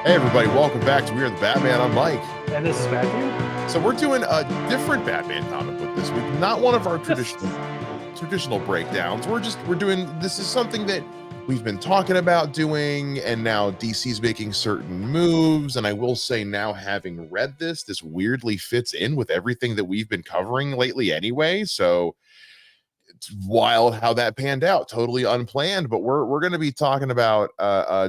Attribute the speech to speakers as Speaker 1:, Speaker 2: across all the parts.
Speaker 1: Hey everybody, welcome back to We Are the Batman. I'm Mike.
Speaker 2: And this is Matthew.
Speaker 1: So we're doing a different Batman comic book this week. Not one of our traditional breakdowns. We're doing this is something that we've been talking about doing, and now DC's making certain moves. And I will say now, having read this weirdly fits in with everything that we've been covering lately anyway. So it's wild how that panned out, totally unplanned. But we're going to be talking about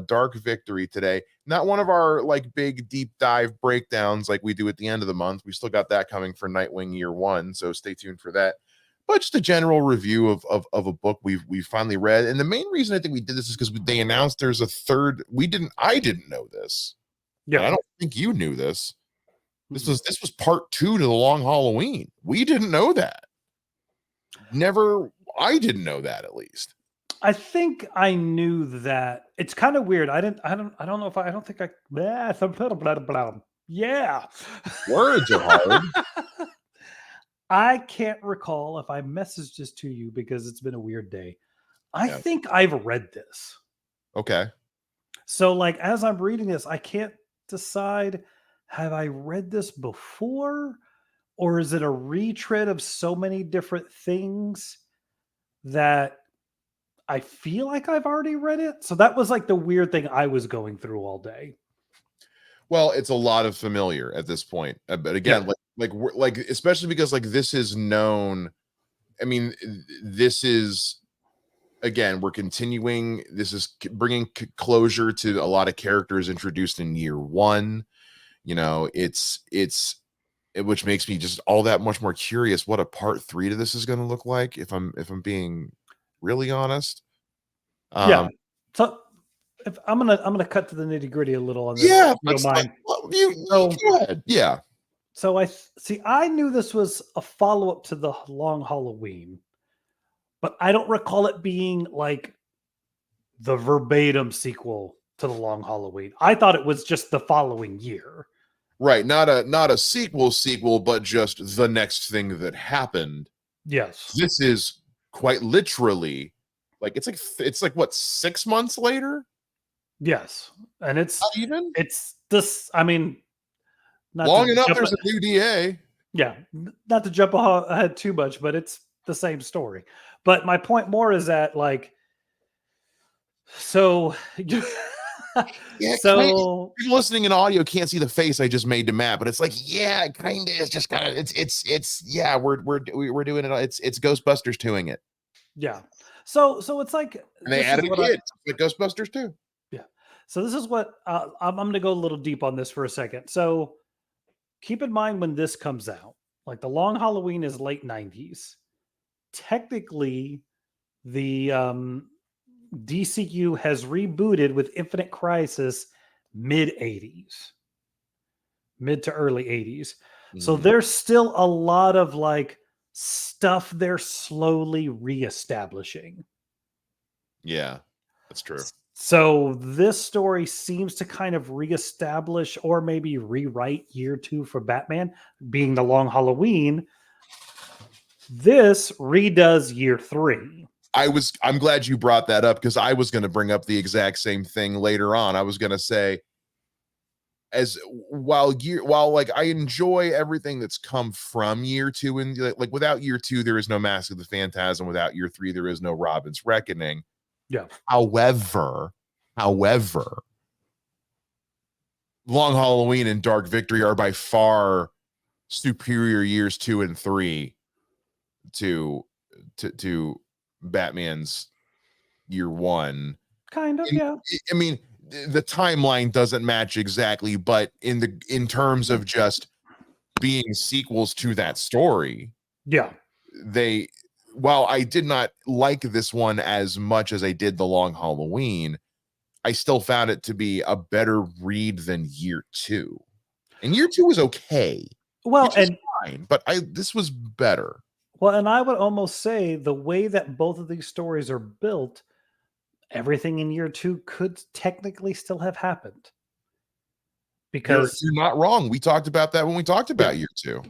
Speaker 1: Dark Victory today. Not one of our like big deep dive breakdowns like we do at the end of the month. We still got that coming for Nightwing Year One, so stay tuned for that. But just a general review of a book we've finally read. And the main reason I think we did this is because they announced there's a third. I didn't know this. Yeah, I don't think you knew this. This was part 2 to the Long Halloween. We didn't know that. I didn't know that, at least.
Speaker 2: I think I knew that. It's kind of weird. I don't know if I don't think I yeah.
Speaker 1: Words are hard.
Speaker 2: I can't recall if I messaged this to you because it's been a weird day. I think I've read this.
Speaker 1: Okay.
Speaker 2: So like as I'm reading this, I can't decide, have I read this before? Or is it a retread of so many different things that I feel like I've already read it? So that was like the weird thing I was going through all day.
Speaker 1: Well, it's a lot of familiar at this point. But again, like especially because like this is known. I mean, this is, again, we're continuing. This is bringing closure to a lot of characters introduced in Year One. You know, which makes me just all that much more curious what a part 3 to this is going to look like, if I'm being really honest.
Speaker 2: Yeah. So if I'm gonna cut to the nitty gritty a little on this.
Speaker 1: Yeah,
Speaker 2: if you don't mind.
Speaker 1: Go ahead. Yeah.
Speaker 2: So I knew this was a follow-up to the Long Halloween, but I don't recall it being like the verbatim sequel to the Long Halloween. I thought it was just the following year.
Speaker 1: Right, not a sequel, but just the next thing that happened.
Speaker 2: Yes.
Speaker 1: This is quite literally like it's like what, 6 months later?
Speaker 2: Yes. And it's
Speaker 1: Not even?
Speaker 2: it's this, I mean,
Speaker 1: Long enough there's a new DA.
Speaker 2: Yeah, not to jump ahead too much, but it's the same story. But my point more is that like so
Speaker 1: Yeah,
Speaker 2: so
Speaker 1: people listening in audio can't see the face I just made to Matt, but it's like, yeah, it kind of is just kind of it's yeah, we're doing it. It's Ghostbusters doing it.
Speaker 2: Yeah. So it's like,
Speaker 1: and they added a kid, like Ghostbusters too.
Speaker 2: Yeah. So this is what I'm going to go a little deep on this for a second. So keep in mind when this comes out, like the Long Halloween is late 90s. Technically, the DCU has rebooted with Infinite Crisis mid 80s, mid to early 80s. So there's still a lot of like stuff they're slowly reestablishing.
Speaker 1: Yeah, that's true.
Speaker 2: So this story seems to kind of reestablish or maybe rewrite Year 2 for Batman, being the Long Halloween. This redoes Year 3.
Speaker 1: I'm glad you brought that up, because I was going to bring up the exact same thing later on. I was going to say, while like I enjoy everything that's come from Year 2, and like without Year 2 there is no Mask of the Phantasm, without Year 3 there is no Robin's Reckoning.
Speaker 2: Yeah.
Speaker 1: However, Long Halloween and Dark Victory are by far superior Years 2 and 3 to Batman's Year 1.
Speaker 2: Kind of, yeah.
Speaker 1: I mean, the timeline doesn't match exactly, but in terms of just being sequels to that story,
Speaker 2: yeah,
Speaker 1: while I did not like this one as much as I did the Long Halloween, I still found it to be a better read than Year 2. And Year 2 was okay.
Speaker 2: Well, and
Speaker 1: fine, but this was better.
Speaker 2: Well, and I would almost say the way that both of these stories are built, everything in Year 2 could technically still have happened. Because
Speaker 1: you're not wrong. We talked about that when we talked about Year 2.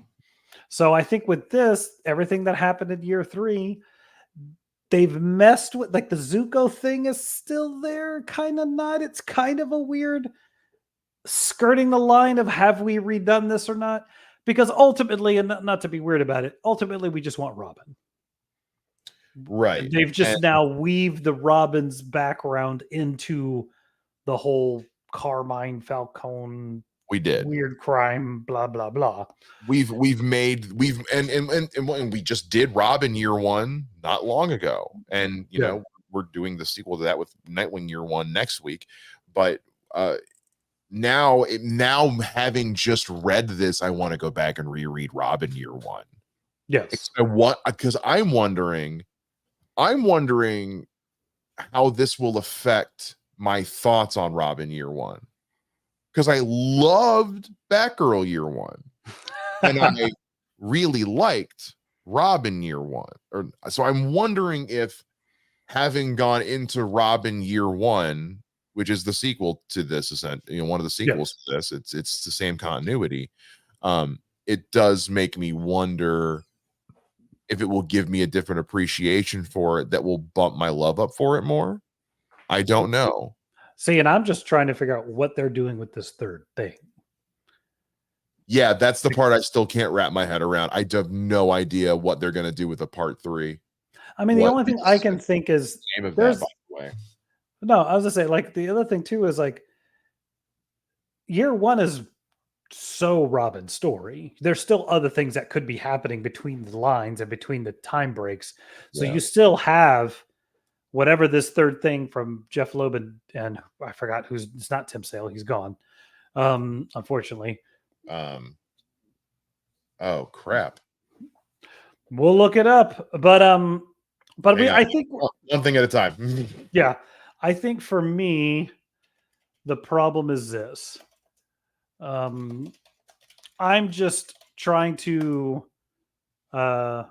Speaker 2: So I think with this, everything that happened in Year 3, they've messed with, like, the Zuko thing is still there, kind of not. It's kind of a weird skirting the line of have we redone this or not? Because ultimately, and not to be weird about it, ultimately we just want Robin.
Speaker 1: Right.
Speaker 2: They've just
Speaker 1: And
Speaker 2: now weaved the Robin's background into the whole Carmine Falcone
Speaker 1: we did.
Speaker 2: weird crime, blah blah blah.
Speaker 1: We've and we just did Robin Year One not long ago, and you know we're doing the sequel to that with Nightwing Year One next week. But now having just read this, I want to go back and reread Robin Year One.
Speaker 2: Yes,
Speaker 1: because I'm wondering how this will affect my thoughts on Robin Year One, because I loved Batgirl Year One and I really liked Robin Year One. So I'm wondering if, having gone into Robin Year One, which is the sequel to this, one of the sequels to this, it's the same continuity. It does make me wonder if it will give me a different appreciation for it that will bump my love up for it more. I don't know.
Speaker 2: See, and I'm just trying to figure out what they're doing with this third thing.
Speaker 1: Yeah, that's the part I still can't wrap my head around. I have no idea what they're going to do with a part 3.
Speaker 2: I mean, the only thing I can think is
Speaker 1: name of that, by the way.
Speaker 2: No, I was gonna say, like, the other thing too is like Year One is so Robin's story. There's still other things that could be happening between the lines and between the time breaks. So you still have whatever this third thing from Jeff Loeb and I forgot it's not Tim Sale. He's gone. Unfortunately.
Speaker 1: Oh crap.
Speaker 2: We'll look it up. But I think
Speaker 1: one thing at a time.
Speaker 2: Yeah. I think for me, the problem is this. I'm just trying to
Speaker 1: we're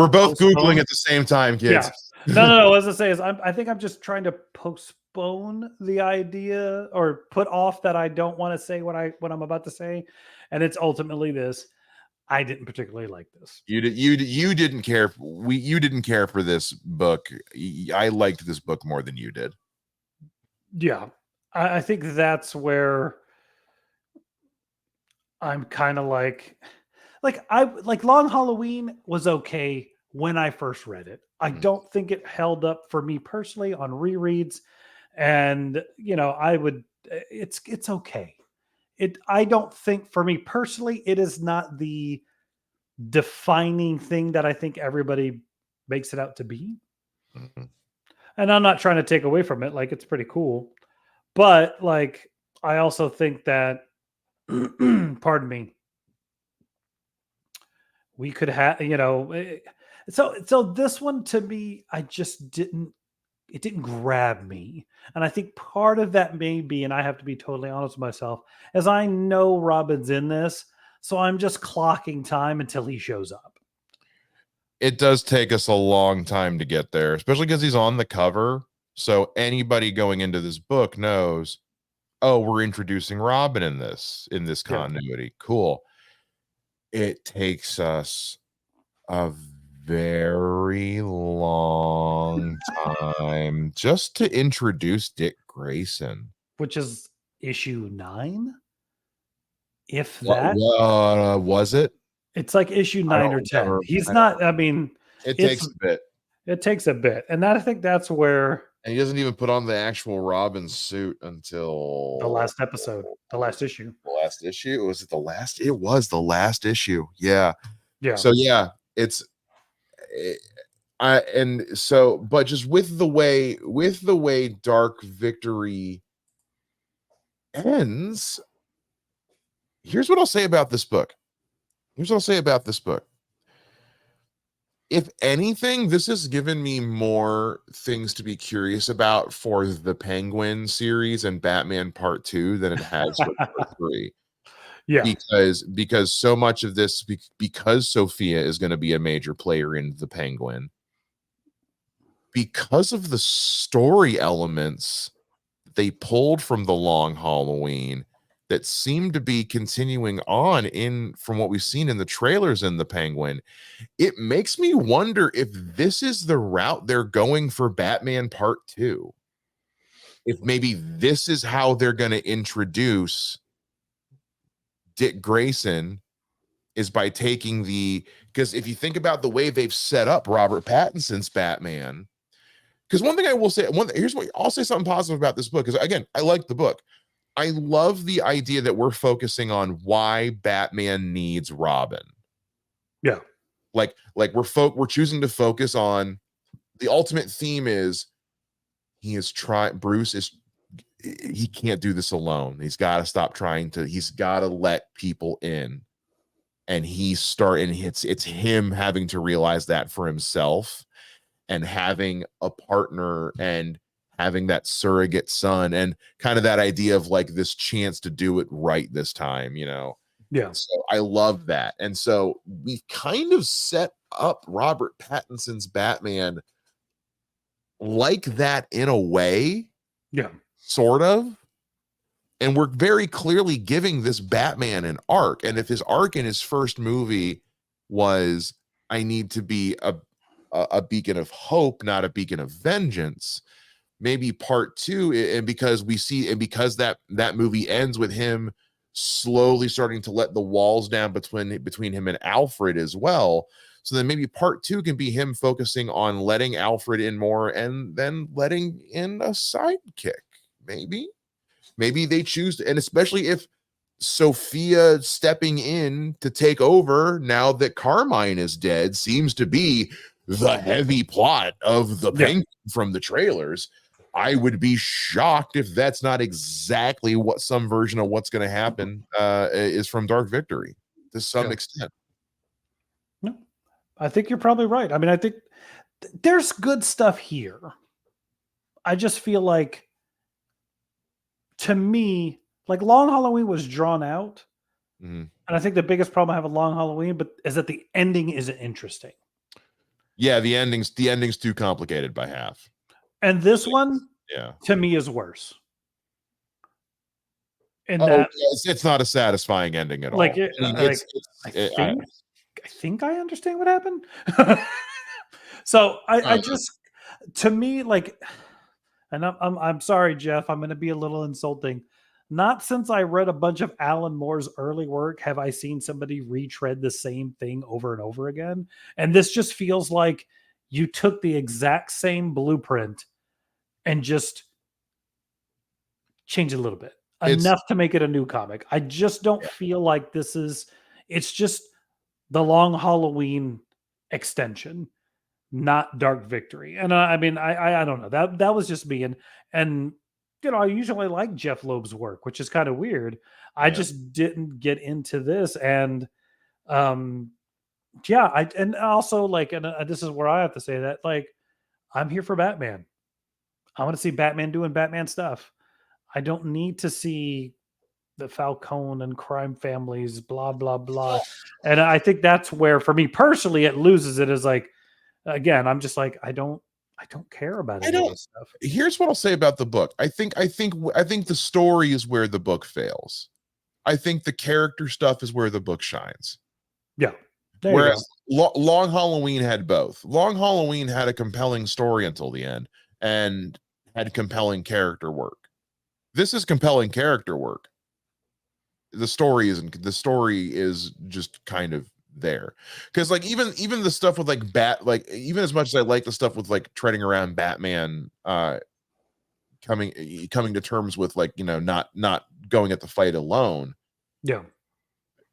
Speaker 1: both Googling at the same time, kids.
Speaker 2: Yeah. No. As I say is I think I'm just trying to postpone the idea or put off that I don't want to say what I'm about to say. And it's ultimately this. I didn't particularly like this.
Speaker 1: You didn't care. You didn't care for this book. I liked this book more than you did.
Speaker 2: Yeah. I think that's where I'm kind of like Long Halloween was okay when I first read it. I don't think it held up for me personally on rereads, and it's okay. I don't think for me personally it is not the defining thing that I think everybody makes it out to be.
Speaker 1: Mm-hmm.
Speaker 2: And I'm not trying to take away from it. Like, it's pretty cool, but like I also think that pardon me, we could have, so this one to me, it didn't grab me. And I think part of that may be, and I have to be totally honest with myself, as I know Robin's in this, so I'm just clocking time until he shows up.
Speaker 1: It does take us a long time to get there, especially because he's on the cover. So anybody going into this book knows, oh, we're introducing Robin in this continuity. Yeah. Cool. It takes us a very long time just to introduce Dick Grayson,
Speaker 2: which is issue 9. If
Speaker 1: what,
Speaker 2: that
Speaker 1: was it?
Speaker 2: It's like issue 9 or 10. He's not. I mean,
Speaker 1: it takes a bit.
Speaker 2: It takes a bit, and I think that's where.
Speaker 1: And he doesn't even put on the actual Robin suit until
Speaker 2: the last episode, the last issue.
Speaker 1: The last issue? Was it the last? It was the last issue. Yeah.
Speaker 2: Yeah.
Speaker 1: So yeah, but just with the way Dark Victory ends, here's what I'll say about this book. If anything, this has given me more things to be curious about for the Penguin series and Batman Part 2 than it has for Part 3.
Speaker 2: Yeah.
Speaker 1: Because so much of this, because Sophia is going to be a major player in the Penguin, because of the story elements they pulled from the Long Halloween that seem to be continuing on from what we've seen in the trailers in the Penguin, it makes me wonder if this is the route they're going for Batman Part 2. if maybe this is how they're going to introduce Dick Grayson, is by taking because if you think about the way they've set up Robert Pattinson's Batman, because one thing I will say, here's what I'll say something positive about this book is, again, I like the book. I love the idea that we're focusing on why Batman needs Robin.
Speaker 2: Yeah.
Speaker 1: Like we're choosing to focus on the ultimate theme is Bruce is, he can't do this alone. He's got to stop he's got to let people in. And it's him having to realize that for himself, and having a partner and having that surrogate son, and kind of that idea of like this chance to do it right this time,
Speaker 2: Yeah.
Speaker 1: So I love that. And so we've kind of set up Robert Pattinson's Batman like that in a way.
Speaker 2: Yeah.
Speaker 1: Sort of. And we're very clearly giving this Batman an arc. And if his arc in his first movie was, I need to be a beacon of hope, not a beacon of vengeance, maybe part 2, and because that movie ends with him slowly starting to let the walls down between him and Alfred as well. So then maybe part 2 can be him focusing on letting Alfred in more, and then letting in a sidekick. Maybe they choose to, and especially if Sophia stepping in to take over now that Carmine is dead seems to be the heavy plot of the Penguin from the trailers. I would be shocked if that's not exactly what some version of what's going to happen is from Dark Victory to some extent.
Speaker 2: No, I think you're probably right. I mean, I think there's good stuff here. I just feel like, to me, like Long Halloween was drawn out.
Speaker 1: Mm-hmm.
Speaker 2: And I think the biggest problem I have with Long Halloween is that the ending isn't interesting.
Speaker 1: Yeah, the ending's too complicated by half.
Speaker 2: And this one, to me, is worse. And
Speaker 1: it's not a satisfying ending at all.
Speaker 2: I think I understand what happened. So I just, to me, like, and I'm sorry, Jeff, I'm going to be a little insulting. Not since I read a bunch of Alan Moore's early work have I seen somebody retread the same thing over and over again. And this just feels like you took the exact same blueprint and just changed it a little bit, enough to make it a new comic. I just don't feel like it's just the Long Halloween extension, not Dark Victory. And I mean, I don't know, that was just me. And I usually like Jeff Loeb's work, which is kind of weird. I just didn't get into this. And and also, like, and this is where I have to say that, like, I'm here for Batman. I want to see Batman doing Batman stuff. I don't need to see the Falcone and crime families, blah, blah, blah. And I think that's where, for me personally, it loses it. Is like, again, I'm just like, I don't care about any of this stuff.
Speaker 1: Here's what I'll say about the book. I think the story is where the book fails. I think the character stuff is where the book shines.
Speaker 2: Yeah.
Speaker 1: Whereas Long Halloween had both. Long Halloween had a compelling story until the end and had compelling character work. This is compelling character work. The story is just kind of there, because like even the stuff with like even as much as I like the stuff with like treading around Batman coming to terms with, like, not going at the fight alone,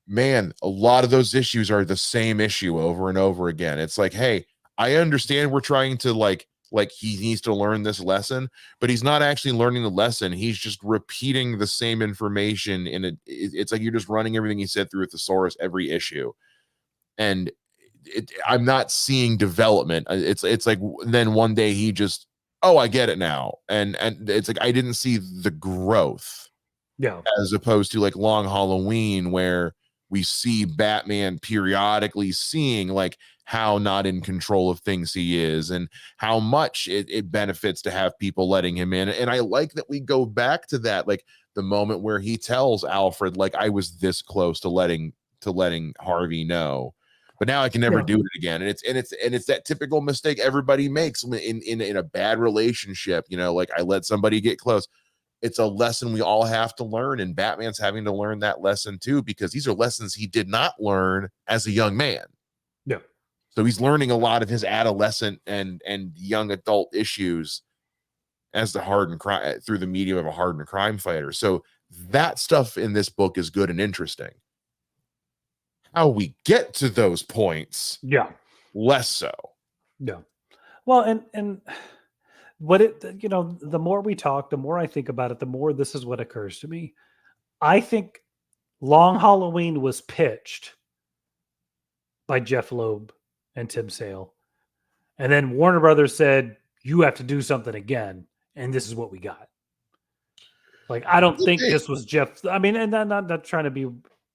Speaker 1: man, a lot of those issues are the same issue over and over again. It's like, hey, I understand we're trying to like he needs to learn this lesson, but he's not actually learning the lesson. He's just repeating the same information it's like you're just running everything he said through a thesaurus every issue. And I'm not seeing development. It's like then one day he just, I get it now, and it's like I didn't see the growth. As opposed to like Long Halloween, where we see Batman periodically seeing like how not in control of things he is, and how much it benefits to have people letting him in. And I like that we go back to that, like the moment where he tells Alfred, like, I was this close to letting Harvey know. but now I can never
Speaker 2: Yeah.
Speaker 1: do it again. And it's that typical mistake everybody makes in a bad relationship. You know, like I let somebody get close. It's a lesson we all have to learn, and Batman's having to learn that lesson too, because these are lessons he did not learn as a young man.
Speaker 2: Yeah.
Speaker 1: So he's learning a lot of his adolescent and young adult issues as the hardened crime through the medium of a hardened crime fighter. So that stuff in this book is good and interesting. How we get to those points,
Speaker 2: Yeah.
Speaker 1: less so.
Speaker 2: Yeah. Well, and what the more we talk, the more I think about it, the more this is what occurs to me. I think Long Halloween was pitched by Jeff Loeb and Tim Sale. And then Warner Brothers said, you have to do something again. And this is what we got. Like, I don't think this was Jeff. I mean, and I'm not trying to be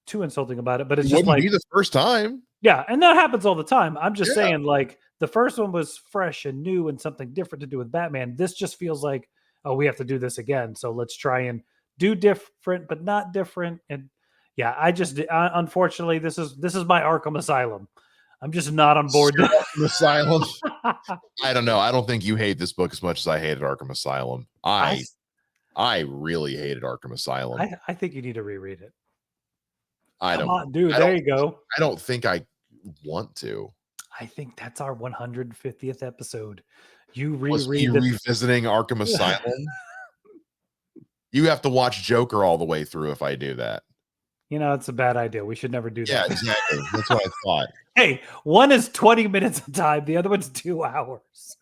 Speaker 2: too insulting about it, but it's just like,
Speaker 1: be the first time.
Speaker 2: Yeah. And that happens all the time. I'm just saying, like, the first one was fresh and new and something different to do with Batman. This just feels like, oh, we have to do this again. So let's try and do different, but not different. And yeah, unfortunately, this is my Arkham Asylum. I'm just not on board.
Speaker 1: Arkham Asylum. I don't know. I don't think you hate this book as much as I hated Arkham Asylum. I really hated Arkham Asylum.
Speaker 2: I think you need to reread it.
Speaker 1: There
Speaker 2: you go.
Speaker 1: I don't think I want to.
Speaker 2: I think that's our 150th episode. You
Speaker 1: revisiting Arkham Asylum. You have to watch Joker all the way through if I do that.
Speaker 2: You know, it's a bad idea. We should never do that.
Speaker 1: Yeah, exactly. That's what I thought.
Speaker 2: Hey, one is 20 minutes of time. The other one's 2 hours.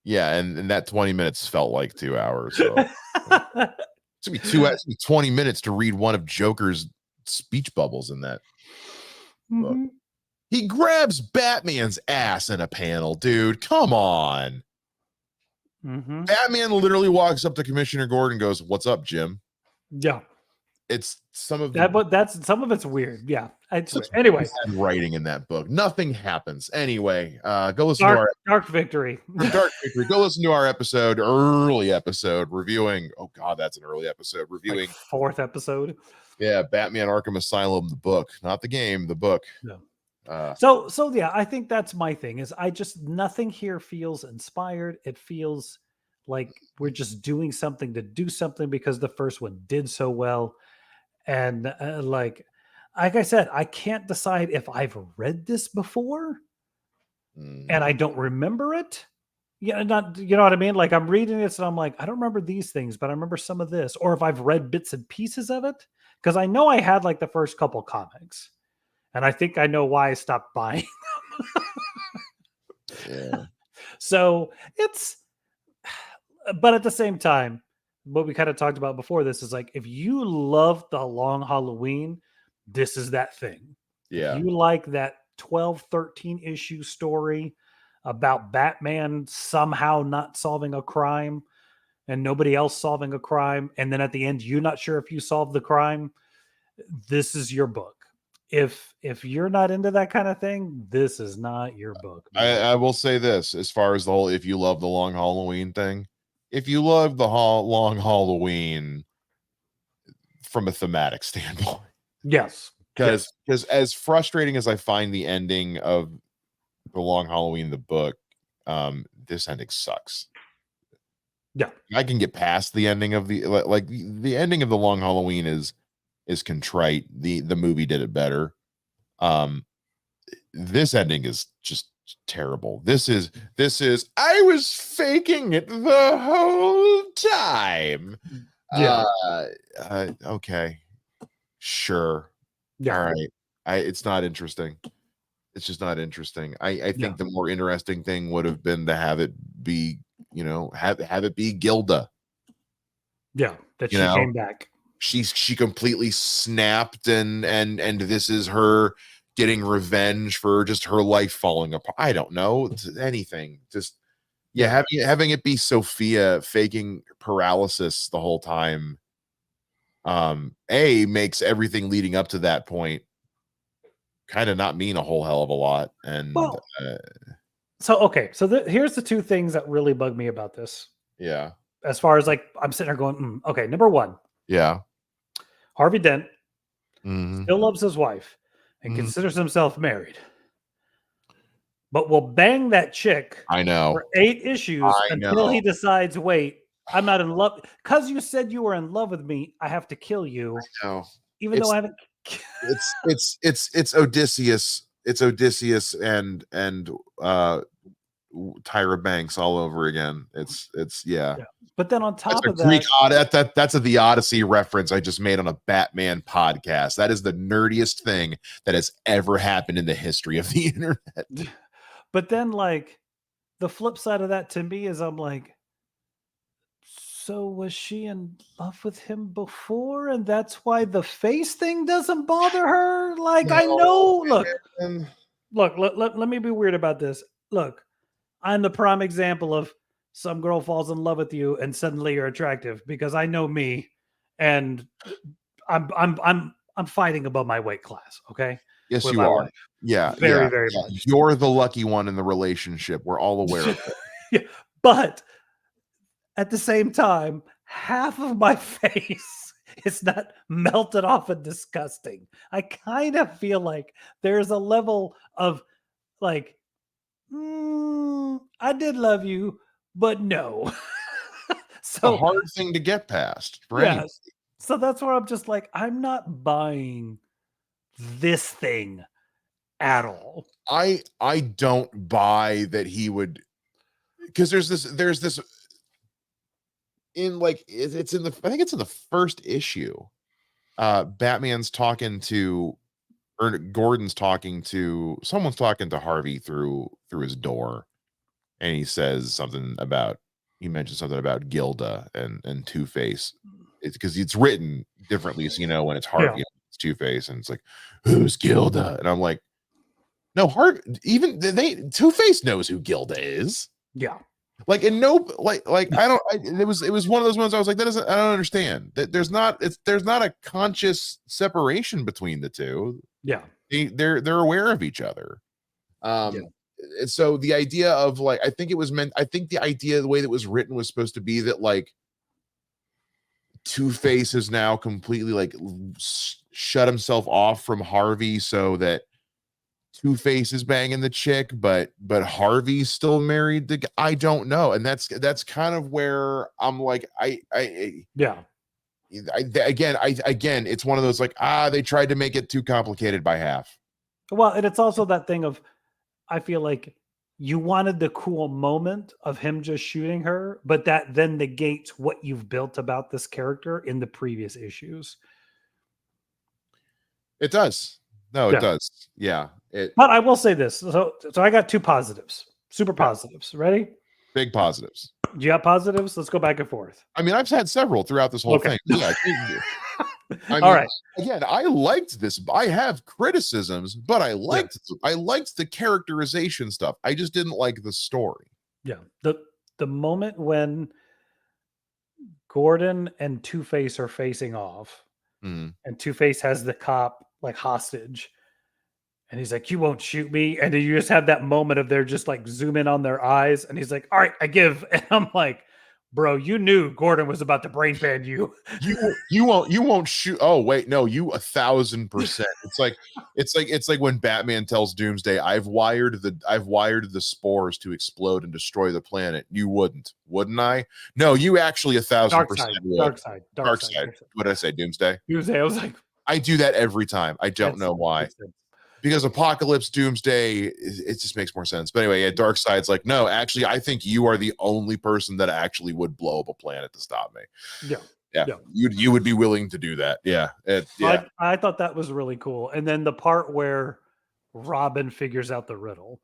Speaker 1: Yeah, and that 20 minutes felt like 2 hours. So. It's gonna be 20 minutes to read one of Joker's speech bubbles in that book. He grabs Batman's ass in a panel, dude. Come on. Batman literally walks up to Commissioner Gordon and goes, "What's up, Jim?"
Speaker 2: Yeah.
Speaker 1: It's some of
Speaker 2: that, but some of it's weird. Yeah. Anyway,
Speaker 1: writing in that book, nothing happens. Anyway, go listen to our
Speaker 2: Dark Victory.
Speaker 1: Dark Victory. Go listen to our early episode reviewing. Oh God, that's an early episode reviewing
Speaker 2: like 4th episode.
Speaker 1: Yeah, Batman Arkham Asylum, the book, not the game, the book.
Speaker 2: Yeah. So yeah, I think that's my thing. Is nothing here feels inspired. It feels like we're just doing something to do something because the first one did so well. And like I said, I can't decide if I've read this before and I don't remember it. Yeah, not, you know what I mean? Like I'm reading this and I'm like, I don't remember these things, but I remember some of this. Or if I've read bits and pieces of it, because I know I had like the first couple comics. And I think I know why I stopped buying them.
Speaker 1: Yeah.
Speaker 2: So but at the same time, what we kind of talked about before this is like, if you love the Long Halloween, this is that thing.
Speaker 1: Yeah.
Speaker 2: If you like that 12, 13 issue story about Batman somehow not solving a crime and nobody else solving a crime. And then at the end, you're not sure if you solved the crime. This is your book. If you're not into that kind of thing, this is not your book.
Speaker 1: I will say this, as far as the whole, if you love the Long Halloween thing, if you love the Long Halloween from a thematic standpoint,
Speaker 2: yes,
Speaker 1: because as frustrating as I find the ending of the Long Halloween, the book, this ending sucks.
Speaker 2: Yeah,
Speaker 1: I can get past the ending of the ending of the Long Halloween is contrite. The movie did it better. This ending is just terrible. This is I was faking it the whole time.
Speaker 2: Yeah.
Speaker 1: Okay. Sure.
Speaker 2: Yeah.
Speaker 1: All right. It's not interesting. It's just not interesting. I think the more interesting thing would have been to have it be, have it be Gilda.
Speaker 2: Yeah, that she came back.
Speaker 1: She completely snapped and this is her getting revenge for just her life falling apart. I don't know, anything. Just having it be Sophia faking paralysis the whole time. Makes everything leading up to that point kind of not mean a whole hell of a lot. And
Speaker 2: so here's the two things that really bug me about this.
Speaker 1: Yeah.
Speaker 2: As far as like I'm sitting there going, okay, number one.
Speaker 1: Yeah.
Speaker 2: Harvey Dent still loves his wife. and
Speaker 1: Mhm.
Speaker 2: considers himself married, but will bang that chick
Speaker 1: I know.
Speaker 2: for 8 issues
Speaker 1: I
Speaker 2: until he
Speaker 1: know.
Speaker 2: decides, wait, I'm not in love. Because you said you were in love with me, I have to kill you,
Speaker 1: No.
Speaker 2: even though
Speaker 1: It's
Speaker 2: I haven't.
Speaker 1: it's Odysseus. It's Odysseus and Tyra Banks all over again. It's yeah.
Speaker 2: Yeah. But then on
Speaker 1: That's
Speaker 2: top
Speaker 1: a
Speaker 2: of
Speaker 1: Greek
Speaker 2: that,
Speaker 1: that's the Odyssey reference I just made on a Batman podcast. That is the nerdiest thing that has ever happened in the history of the internet.
Speaker 2: but then like the flip side of that to me is I'm like, so was she in love with him before? And that's why the face thing doesn't bother her? Like, I
Speaker 1: No,
Speaker 2: know,
Speaker 1: man.
Speaker 2: look, let me be weird about this. Look, I'm the prime example of some girl falls in love with you and suddenly you're attractive because I know me and I'm fighting above my weight class, okay?
Speaker 1: Yes,
Speaker 2: With
Speaker 1: you
Speaker 2: my
Speaker 1: are.
Speaker 2: wife.
Speaker 1: Yeah,
Speaker 2: Very,
Speaker 1: yeah,
Speaker 2: very
Speaker 1: yeah.
Speaker 2: much.
Speaker 1: You're the lucky one in the relationship. We're all aware of it.
Speaker 2: Yeah, but at the same time, half of my face is not melted off and disgusting. I kind of feel like there's a level of like, I did love you, but no.
Speaker 1: It's a
Speaker 2: So,
Speaker 1: hard thing to get past for anybody.
Speaker 2: yes. So that's where I'm just like, I'm not buying this thing at all.
Speaker 1: I don't buy that he would, because there's this in like it's in the, I think it's in the first issue. Batman's talking to, or Gordon's talking to, someone's talking to Harvey through his door, and he says something about, he mentioned something about Gilda and Two Face. It's because it's written differently, so you know when it's
Speaker 2: Yeah.
Speaker 1: Harvey, it's Two Face, and it's like, who's Gilda? And I'm like, no, Harvey, even they Two Face knows who Gilda is.
Speaker 2: Yeah.
Speaker 1: Like, and no, like I don't. It was one of those ones I was like, that doesn't. I don't understand that. There's not a conscious separation between the two.
Speaker 2: Yeah.
Speaker 1: They're aware of each other.
Speaker 2: Yeah.
Speaker 1: And so the idea of like, I think it was meant. I think the idea, the way that it was written, was supposed to be that like Two Face is now completely like shut himself off from Harvey, so that Two Face is banging the chick, but Harvey's still married to. I don't know, and that's kind of where I'm like,
Speaker 2: Yeah.
Speaker 1: again, it's one of those like, they tried to make it too complicated by half.
Speaker 2: Well, and it's also that thing of I feel like you wanted the cool moment of him just shooting her, but that then negates what you've built about this character in the previous issues.
Speaker 1: It does. No, it
Speaker 2: Yeah.
Speaker 1: does. Yeah.
Speaker 2: But I will say this. So I got 2 positives. Super
Speaker 1: Yeah.
Speaker 2: positives. Ready?
Speaker 1: Big positives.
Speaker 2: Do you have positives? Let's go back and forth.
Speaker 1: I mean, I've had several throughout this whole
Speaker 2: Okay.
Speaker 1: thing. Yeah. I
Speaker 2: All
Speaker 1: mean,
Speaker 2: right.
Speaker 1: again, I liked this. I have criticisms, but I liked the characterization stuff. I just didn't like the story.
Speaker 2: Yeah. The moment when Gordon and Two-Face are facing off
Speaker 1: Mhm.
Speaker 2: and Two-Face has the cop like hostage and he's like, "You won't shoot me." And then you just have that moment of they're just like zoom in on their eyes and he's like, "All right, I give." And I'm like, "Bro, you knew Gordon was about to brain pan you."
Speaker 1: You won't shoot. Oh wait, no, you 1,000%. It's like when Batman tells Doomsday, I've wired the spores to explode and destroy the planet. You wouldn't I? No, you actually 1,000%
Speaker 2: Dark side,
Speaker 1: would.
Speaker 2: dark side, dark
Speaker 1: Dark
Speaker 2: side,
Speaker 1: side.
Speaker 2: dark side.
Speaker 1: What did I say? Doomsday?
Speaker 2: Tuesday, I was like,
Speaker 1: I do that every time. I don't know why.
Speaker 2: makes sense.
Speaker 1: Because Apocalypse, Doomsday, it just makes more sense. But anyway, yeah, Dark Side's like, no, actually, I think you are the only person that actually would blow up a planet to stop me.
Speaker 2: Yeah.
Speaker 1: Yeah,
Speaker 2: Yeah.
Speaker 1: you would be willing to do that. Yeah, yeah.
Speaker 2: I thought that was really cool. And then the part where Robin figures out the riddle.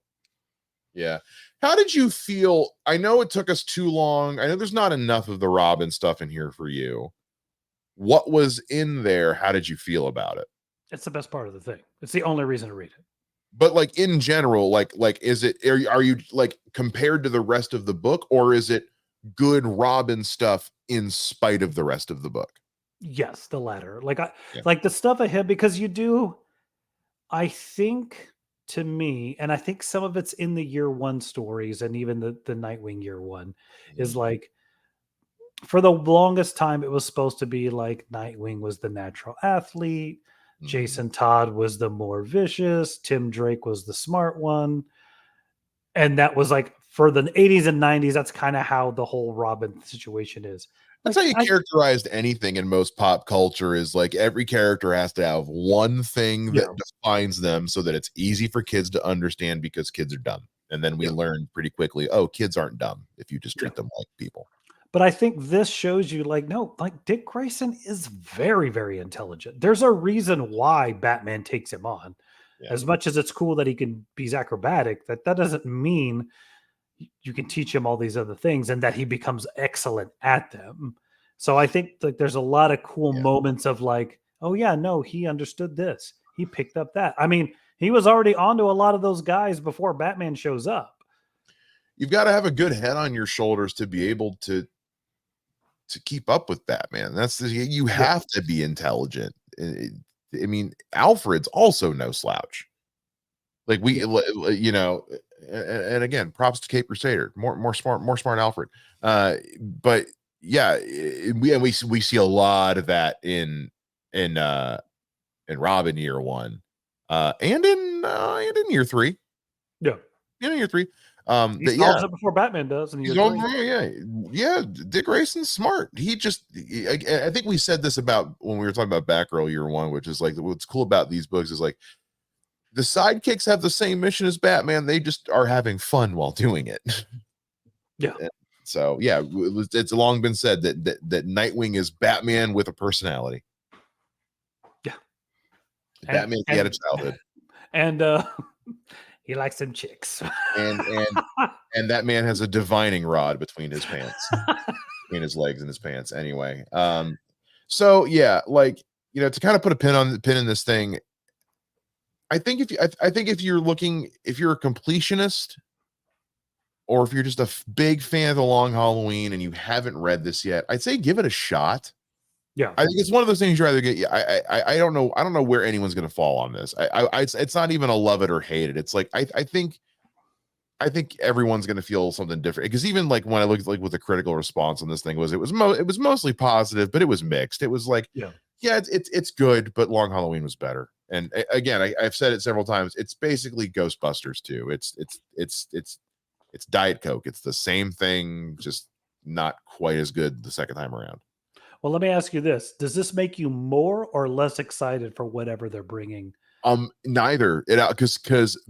Speaker 1: Yeah. How did you feel? I know it took us too long. I know there's not enough of the Robin stuff in here for you. What was in there? How did you feel about it?
Speaker 2: It's the best part of the thing. It's the only reason to read it.
Speaker 1: But like in general, like is it, are you like compared to the rest of the book, or is it good Robin stuff in spite of the rest of the book?
Speaker 2: Yes, the latter. Like
Speaker 1: Yeah.
Speaker 2: like the stuff ahead because you do I think to me, and I think some of it's in the year 1 stories and even the Nightwing year 1 is
Speaker 1: Mhm.
Speaker 2: like for the longest time it was supposed to be like Nightwing was the natural athlete. Jason Todd was the more vicious. Tim Drake was the smart one. And that was like for the 80s and 90s, that's kind of how the whole Robin situation is.
Speaker 1: That's
Speaker 2: Like,
Speaker 1: how you characterized anything in most pop culture is like every character has to have one thing that defines them so that it's easy for kids to understand because kids are dumb. And then we learn pretty quickly, oh, kids aren't dumb if you just treat them like people.
Speaker 2: But I think this shows you like, no, like Dick Grayson is very, very intelligent. There's a reason why Batman takes him on. Yeah. As much as it's cool that he can be acrobatic, that doesn't mean you can teach him all these other things and that he becomes excellent at them. So I think like there's a lot of cool moments of like, oh yeah, no, he understood this. He picked up that. I mean, he was already onto a lot of those guys before Batman shows up.
Speaker 1: You've got to have a good head on your shoulders to be able to keep up with Batman. You have to be intelligent. I mean, Alfred's also no slouch. Like you know, and again, props to Cape Crusader, more smart Alfred. But yeah, we see a lot of that in Robin year one, and in year three.
Speaker 2: Yeah,
Speaker 1: in year three.
Speaker 2: He solves it before Batman does. And
Speaker 1: yeah. Dick Grayson's smart. I think we said this about when we were talking about Batgirl year one, which is like what's cool about these books is like the sidekicks have the same mission as Batman. They just are having fun while doing it.
Speaker 2: Yeah.
Speaker 1: So yeah, it's long been said that Nightwing is Batman with a personality.
Speaker 2: Yeah.
Speaker 1: Batman had a childhood.
Speaker 2: And he likes them chicks.
Speaker 1: and that man has a divining rod between his pants, between his legs and his pants. Anyway, so yeah, like you know, to kind of put a pin in this thing, I think if you're a completionist, or if you're just a big fan of The Long Halloween and you haven't read this yet, I'd say give it a shot.
Speaker 2: Yeah,
Speaker 1: I think it's one of those things you either get. I don't know where anyone's going to fall on this. It's not even a love it or hate it. It's like I think everyone's going to feel something different because even like when I looked like what the critical response on this thing was, it was mostly positive, but it was mixed. It was like it's good, but Long Halloween was better. And again, I've said it several times. It's basically Ghostbusters too. It's Diet Coke. It's the same thing, just not quite as good the second time around.
Speaker 2: Well, let me ask you this. Does this make you more or less excited for whatever they're bringing?
Speaker 1: Neither.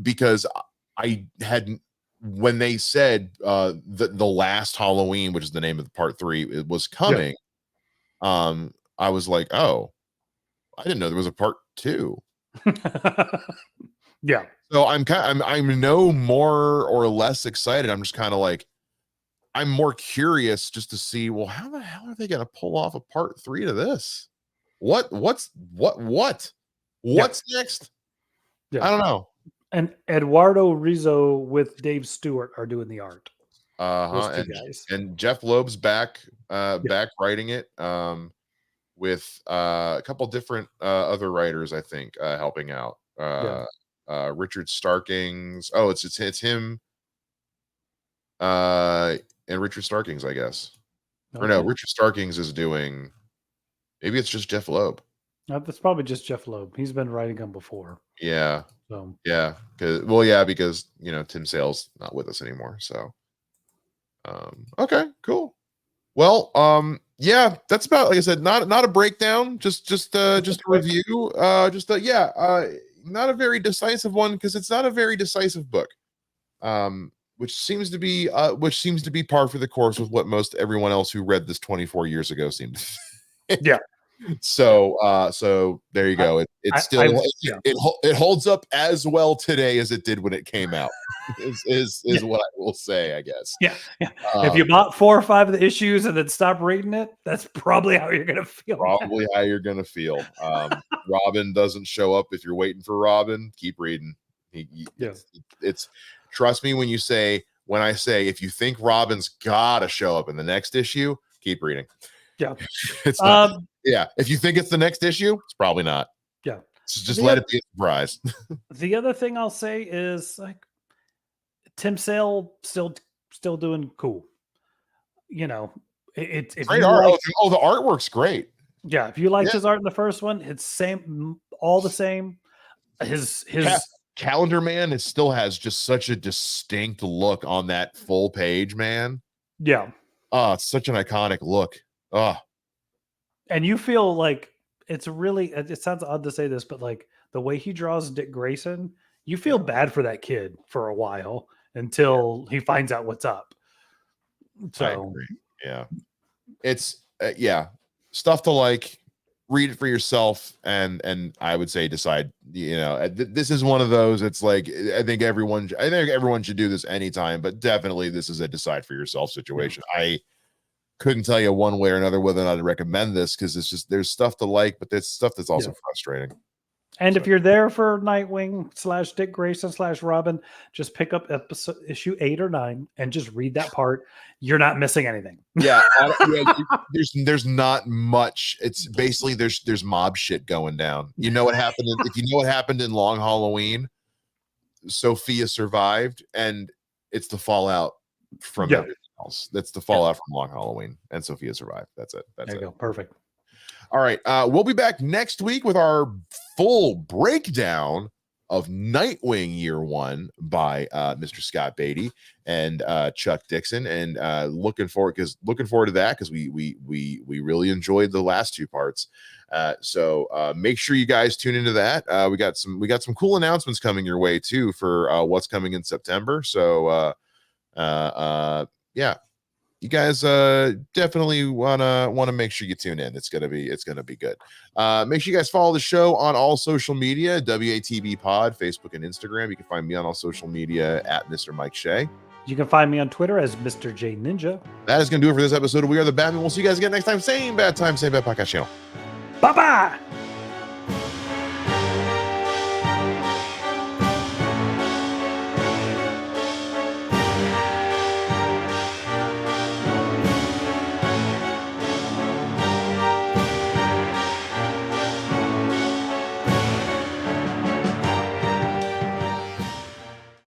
Speaker 1: Because I hadn't, when they said the last Halloween, which is the name of the part 3, it was coming. I was like, oh, I didn't know there was a part 2.
Speaker 2: Yeah.
Speaker 1: So I'm no more or less excited. I'm just kind of like, I'm more curious just to see, well, how the hell are they going to pull off a part 3 to this? What's next?
Speaker 2: Yeah.
Speaker 1: I don't know.
Speaker 2: And Eduardo Rizzo with Dave Stewart are doing the art.
Speaker 1: And Jeff Loeb's back writing it with a couple different other writers, I think, helping out. Richard Starkings. Oh, it's him. And Richard Starkings, I guess. Okay. Or no, Richard Starkings is doing. Maybe it's just Jeff Loeb.
Speaker 2: That's probably just Jeff Loeb. He's been writing them before.
Speaker 1: Yeah. So yeah, because you know Tim Sale's not with us anymore. So, okay, cool. Well, yeah, that's about, like I said, not a breakdown, just a review. Not a very decisive one because it's not a very decisive book. Which seems to be par for the course with what most everyone else who read this 24 years ago seemed.
Speaker 2: Yeah.
Speaker 1: So there you go. It holds up as well today as it did when it came out. is what I will say, I guess.
Speaker 2: Yeah. If you bought 4 or 5 of the issues and then stopped reading it, that's probably how you're gonna feel.
Speaker 1: Robin doesn't show up if you're waiting for Robin. Keep reading. It's trust me when I say if you think Robin's gotta show up in the next issue, keep reading.
Speaker 2: Yeah.
Speaker 1: It's not, if you think it's the next issue, it's probably not.
Speaker 2: Yeah.
Speaker 1: Just let it be a surprise.
Speaker 2: The other thing I'll say is like Tim Sale still doing cool. You know, it's
Speaker 1: great art. The artwork's great.
Speaker 2: Yeah, if you liked his art in the first one, it's all the same. His
Speaker 1: Calendar Man still has just such a distinct look on that full page, man.
Speaker 2: Yeah.
Speaker 1: Oh, it's such an iconic look. Oh.
Speaker 2: And you feel like it's really, it sounds odd to say this, but like the way he draws Dick Grayson, you feel bad for that kid for a while until he finds out what's up. So,
Speaker 1: I agree. Yeah. It's, stuff to like. Read it for yourself, and I would say decide. This is one of those. It's like I think everyone should do this anytime, but definitely this is a decide for yourself situation. Yeah. I couldn't tell you one way or another whether or not I'd recommend this because it's just there's stuff to like, but there's stuff that's also frustrating.
Speaker 2: And if you're there for Nightwing / Dick Grayson / Robin, just pick up issue 8 or 9 and just read that part. You're not missing anything.
Speaker 1: Yeah, there's not much. It's basically there's mob shit going down. You know what happened? If you know what happened in Long Halloween, Sophia survived, and it's the fallout from everything else. That's the fallout from Long Halloween, and Sophia survived. That's it. There you go.
Speaker 2: Perfect.
Speaker 1: All right. We'll be back next week with our full breakdown of Nightwing Year One by Mr. Scott Beatty and Chuck Dixon, and looking forward to that because we really enjoyed the last 2 parts. So make sure you guys tune into that. We got some cool announcements coming your way too for what's coming in September. So you guys definitely wanna make sure you tune in. It's gonna be good. Make sure you guys follow the show on all social media, WATB Pod, Facebook and Instagram. You can find me on all social media at Mr. Mike Shea.
Speaker 2: You can find me on Twitter as Mr. J Ninja.
Speaker 1: That is gonna do it for this episode of We Are the Batman. We'll see you guys again next time. Same bad time, same bad podcast channel.
Speaker 2: Bye-bye.